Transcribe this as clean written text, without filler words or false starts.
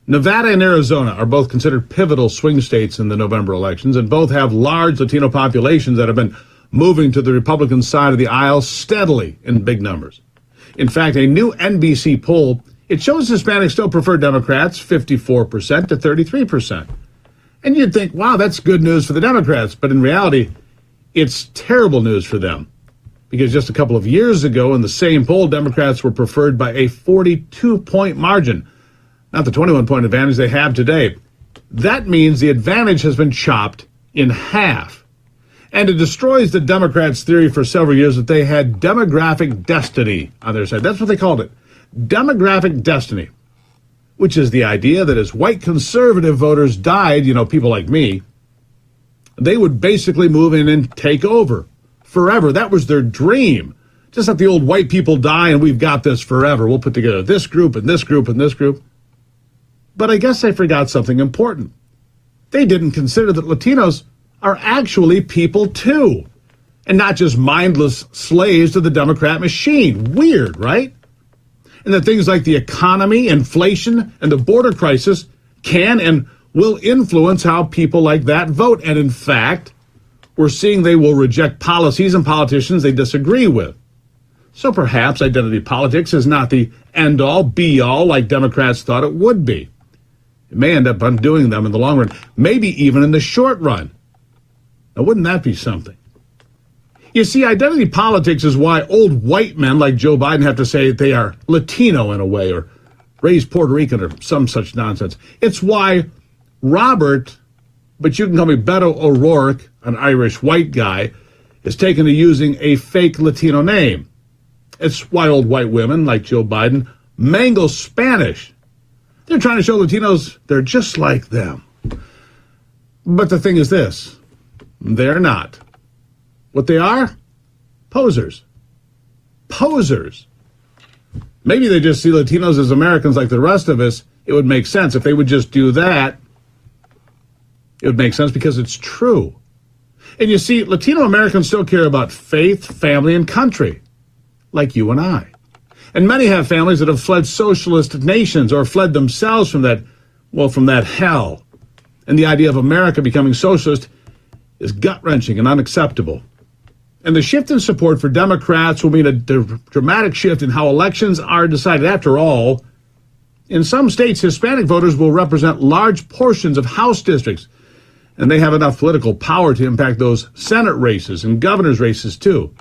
Nevada and Arizona are both considered pivotal swing states in the November elections, and both have large Latino populations that have been moving to the Republican side of the aisle steadily in big numbers. In fact, a new NBC poll, it shows Hispanics still prefer Democrats 54% to 33%. And you'd think, wow, that's good news for the Democrats. But in reality, it's terrible news for them. Because just a couple of years ago, in the same poll, Democrats were preferred by a 42-point margin, not the 21-point advantage they have today. That means the advantage has been chopped in half. And it destroys the Democrats' theory for several years that they had demographic destiny on their side. That's what they called it, demographic destiny, which is the idea that as white conservative voters died, people like me, they would basically move in and take over forever. That was their dream. Just let the old white people die and we've got this forever. We'll put together this group and this group and this group. But I guess they forgot something important. They didn't consider that Latinos are actually people too, and not just mindless slaves to the Democrat machine. Weird, right? And that things like the economy, inflation, and the border crisis can and will influence how people like that vote. And in fact, we're seeing they will reject policies and politicians they disagree with. So perhaps identity politics is not the end-all, be-all like Democrats thought it would be. It may end up undoing them in the long run, maybe even in the short run. Now, wouldn't that be something? You see, identity politics is why old white men like Joe Biden have to say they are Latino in a way, or raised Puerto Rican, or some such nonsense. It's why Robert, but you can call me Beto O'Rourke, an Irish white guy, is taken to using a fake Latino name. It's why old white women like Joe Biden mangle Spanish. They're trying to show Latinos they're just like them. But the thing is this. They're not. What they are? Posers. Posers. Maybe they just see Latinos as Americans like the rest of us. It would make sense. If they would just do that, it would make sense because it's true. And you see, Latino Americans still care about faith, family, and country, like you and I. And many have families that have fled socialist nations or fled themselves from that hell. And the idea of America becoming socialist is gut-wrenching and unacceptable. And the shift in support for Democrats will mean a dramatic shift in how elections are decided. After all, in some states, Hispanic voters will represent large portions of House districts, and they have enough political power to impact those Senate races and governor's races, too.